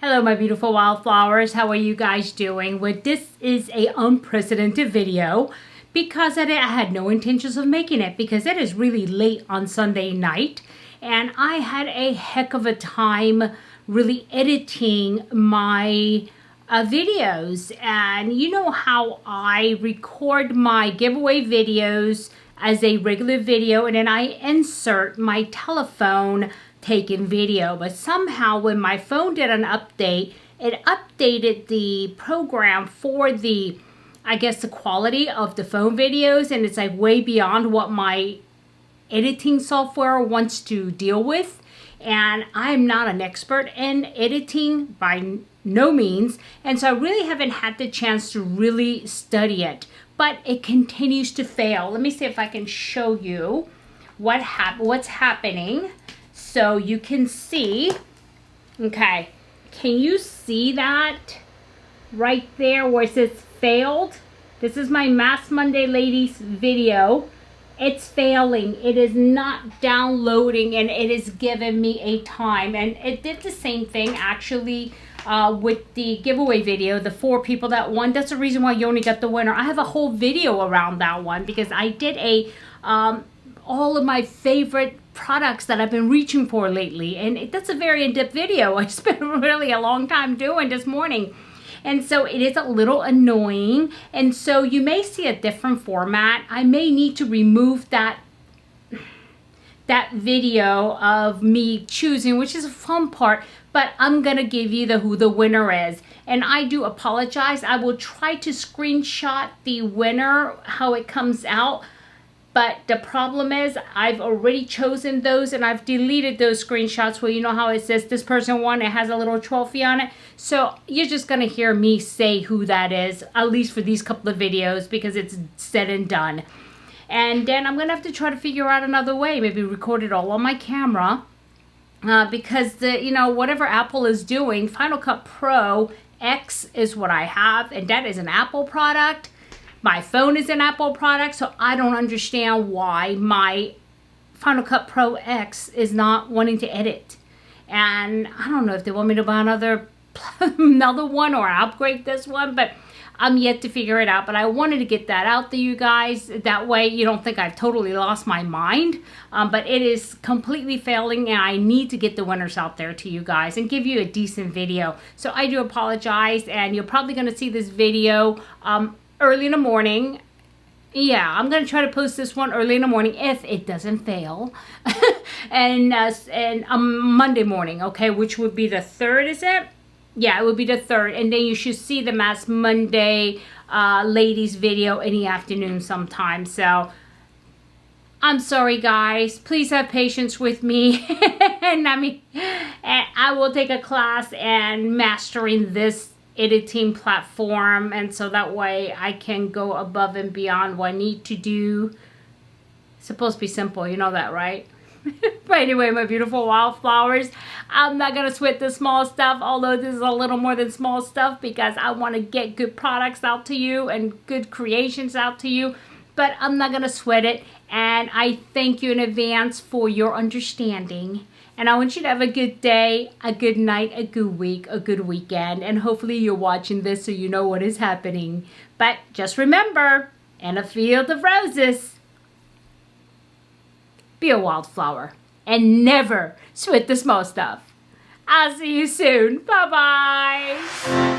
Hello my beautiful wildflowers, how are you guys doing? Well, this is a unprecedented video because I had no intentions of making it because it is really late on Sunday night and I had a heck of a time really editing my videos. And you know how I record my giveaway videos as a regular video and then I insert my telephone taken video, but somehow when my phone did an update, it updated the program for the, I guess, the quality of the phone videos, and it's like way beyond what my editing software wants to deal with. And I'm not an expert in editing by no means, and so I really haven't had the chance to really study it, but it continues to fail. Let me see if I can show you what's happening. So you can see, okay, can you see that right there where it says failed? This is my Mask Monday Ladies video. It's failing. It is not downloading and it is giving me a time. And it did the same thing actually with the giveaway video, the 4 people that won. That's the reason why you only got the winner. I have a whole video around that one because I did a all of my favorite products that I've been reaching for lately, and that's a very in-depth video I spent really a long time doing this morning, and so it is a little annoying, and so you may see a different format. I may need to remove that video of me choosing, which is a fun part, but I'm gonna give you who the winner is. And I do apologize. I will try to screenshot the winner, how it comes out. But the problem is I've already chosen those and I've deleted those screenshots where you know how it says this person won, it has a little trophy on it. So you're just going to hear me say who that is, at least for these couple of videos, because it's said and done. And then I'm going to have to try to figure out another way, maybe record it all on my camera. Because whatever Apple is doing, Final Cut Pro X is what I have, and that is an Apple product. My phone is an Apple product, so I don't understand why my Final Cut Pro X is not wanting to edit. And I don't know if they want me to buy another one or upgrade this one, but I'm yet to figure it out. But I wanted to get that out to you guys. That way you don't think I've totally lost my mind. But it is completely failing, and I need to get the winners out there to you guys and give you a decent video. So I do apologize, and you're probably going to see this video early in the morning. Yeah, I'm gonna try to post this one early in the morning if it doesn't fail. and Monday morning, okay, which would be the 3rd, is it? Yeah, it would be the 3rd, and then you should see the Mask Monday ladies video in the afternoon sometime. So I'm sorry guys, please have patience with me. And I will take a class and mastering this editing platform, and so that way I can go above and beyond what I need to do. It's supposed to be simple, you know that, right? But anyway, my beautiful wildflowers, I'm not gonna sweat the small stuff, although this is a little more than small stuff because I want to get good products out to you and good creations out to you, but I'm not gonna sweat it. And I thank you in advance for your understanding. And I want you to have a good day, a good night, a good week, a good weekend. And hopefully you're watching this so you know what is happening. But just remember, in a field of roses, be a wildflower. And never sweat the small stuff. I'll see you soon. Bye-bye.